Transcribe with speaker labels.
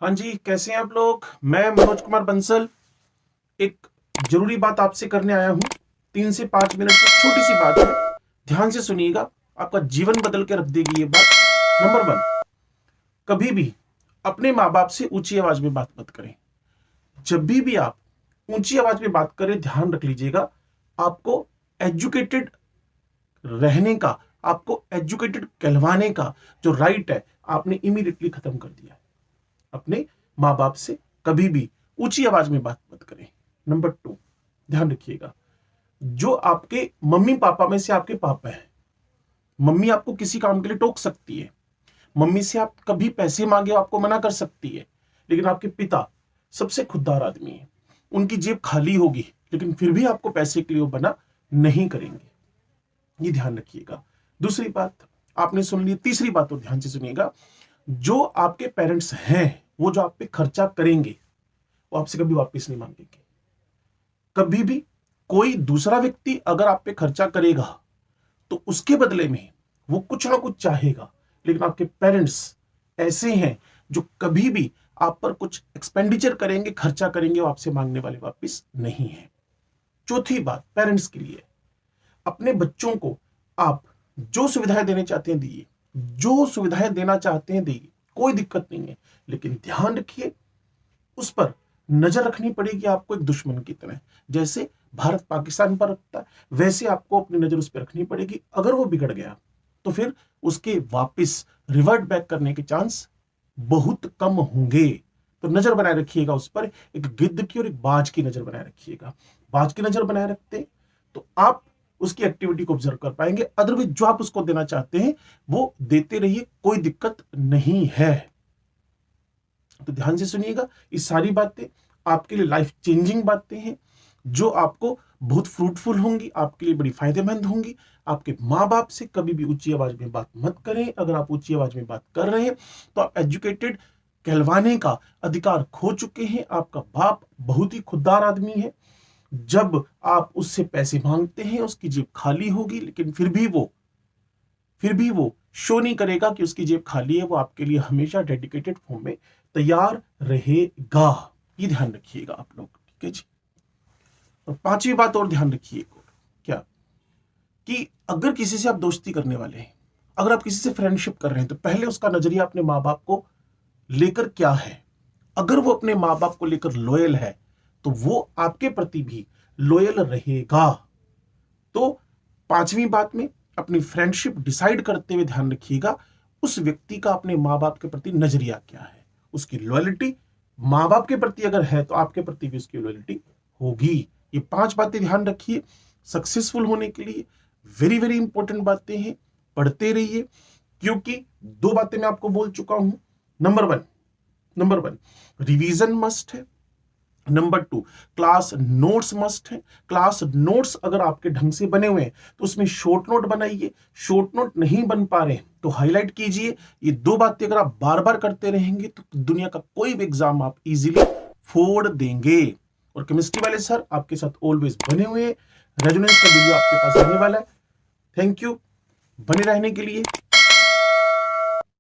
Speaker 1: हाँ जी, कैसे हैं आप लोग? मैं मनोज कुमार बंसल एक जरूरी बात आपसे करने आया हूं। 3 से 5 मिनट की छोटी सी बात है, ध्यान से सुनिएगा, आपका जीवन बदल के रख देगी ये बात। नंबर 1, कभी भी अपने माँ बाप से ऊंची आवाज में बात मत करें। जब भी आप ऊंची आवाज में बात करें, ध्यान रख लीजिएगा, आपको एजुकेटेड रहने का, आपको एजुकेटेड कहलवाने का जो राइट है, आपने इमीडिएटली खत्म कर दिया है। अपने माँ बाप से कभी भी ऊंची आवाज में बात मत करें। नंबर 2, ध्यान रखिएगा, जो आपके मम्मी पापा में से आपके पापा हैं, मम्मी आपको किसी काम के लिए टोक सकती है, मम्मी से आप कभी पैसे मांगे आपको मना कर सकती है, लेकिन आपके पिता सबसे खुददार आदमी है, उनकी जेब खाली होगी लेकिन फिर भी आपको पैसे के लिए वो मना नहीं करेंगे। ये ध्यान रखिएगा। दूसरी बात आपने सुन ली, तीसरी बात तो ध्यान से सुनिएगा, जो आपके पेरेंट्स हैं वो जो आप पे खर्चा करेंगे वो आपसे कभी वापस नहीं मांगेंगे। कभी भी कोई दूसरा व्यक्ति अगर आप पे खर्चा करेगा तो उसके बदले में वो कुछ ना कुछ चाहेगा, लेकिन आपके पेरेंट्स ऐसे हैं जो कभी भी आप पर कुछ एक्सपेंडिचर करेंगे, खर्चा करेंगे, वो आपसे मांगने वाले वापस नहीं है। चौथी बात पेरेंट्स के लिए, अपने बच्चों को आप जो सुविधाएं देने चाहते हैं दिए, जो सुविधाएं देना चाहते हैं दिए, कोई दिक्कत नहीं है, लेकिन ध्यान रखिए उस पर नजर रखनी पड़ेगी आपको एक दुश्मन की तरह। जैसे भारत पाकिस्तान पर रखता है, वैसे आपको अपनी नजर उस पर रखनी पड़ेगी। अगर वो बिगड़ गया तो फिर उसके वापस रिवर्ट बैक करने के चांस बहुत कम होंगे। तो नजर बनाए रखिएगा उस पर, एक गिद्ध की और एक बाज की नजर बनाए रखिएगा। बाज की नजर बनाए रखते तो आप उसकी एक्टिविटी को ऑब्जर्व कर पाएंगे, अदरवाइज जो आप उसको देना चाहते हैं वो देते रहिए, कोई दिक्कत नहीं है। तो ध्यान से सुनिएगा, ये सारी बातें आपके लिए लाइफ चेंजिंग बातें हैं जो आपको बहुत फ्रूटफुल होंगी, आपके लिए बड़ी फायदेमंद होंगी। आपके माँ बाप से कभी भी ऊंची आवाज में बात मत करें। अगर आप ऊंची आवाज में बात कर रहे हैं तो आप एजुकेटेड कहलवाने का अधिकार खो चुके हैं। आपका बाप बहुत ही खुददार आदमी है, जब आप उससे पैसे मांगते हैं उसकी जेब खाली होगी, लेकिन फिर भी वो शो नहीं करेगा कि उसकी जेब खाली है। वो आपके लिए हमेशा डेडिकेटेड फॉर्म में तैयार रहेगा। ये ध्यान रखिएगा आप लोग, ठीक है जी। और पांचवी बात और ध्यान रखिए, क्या कि अगर किसी से आप दोस्ती करने वाले हैं, अगर आप किसी से फ्रेंडशिप कर रहे हैं, तो पहले उसका नजरिया अपने माँ बाप को लेकर क्या है। अगर वो अपने माँ बाप को लेकर लॉयल है तो वो आपके प्रति भी लॉयल रहेगा। तो पांचवी बात में अपनी फ्रेंडशिप डिसाइड करते हुए ध्यान रखिएगा उस व्यक्ति का अपने माँ बाप के प्रति नजरिया क्या है। उसकी लॉयल्टी माँ बाप के प्रति अगर है तो आपके प्रति भी उसकी लॉयल्टी होगी। ये 5 बातें ध्यान रखिए सक्सेसफुल होने के लिए, वेरी वेरी इंपॉर्टेंट बातें हैं, पढ़ते रहिए। क्योंकि 2 बातें मैं आपको बोल चुका हूं। नंबर वन रिवीजन मस्ट है। नंबर 2 क्लास नोट्स मस्ट है। क्लास नोट्स अगर आपके ढंग से बने हुए हैं तो उसमें शॉर्ट नोट बनाइए, शॉर्ट नोट नहीं बन पा रहे तो हाईलाइट कीजिए। ये 2 बातें अगर आप बार बार करते रहेंगे तो दुनिया का कोई भी एग्जाम आप इजीली फोड़ देंगे। और केमिस्ट्री वाले सर आपके साथ ऑलवेज बने हुए हैं। रेजोनेंस का वीडियो आपके पास आने वाला है। थैंक यू बने रहने के लिए।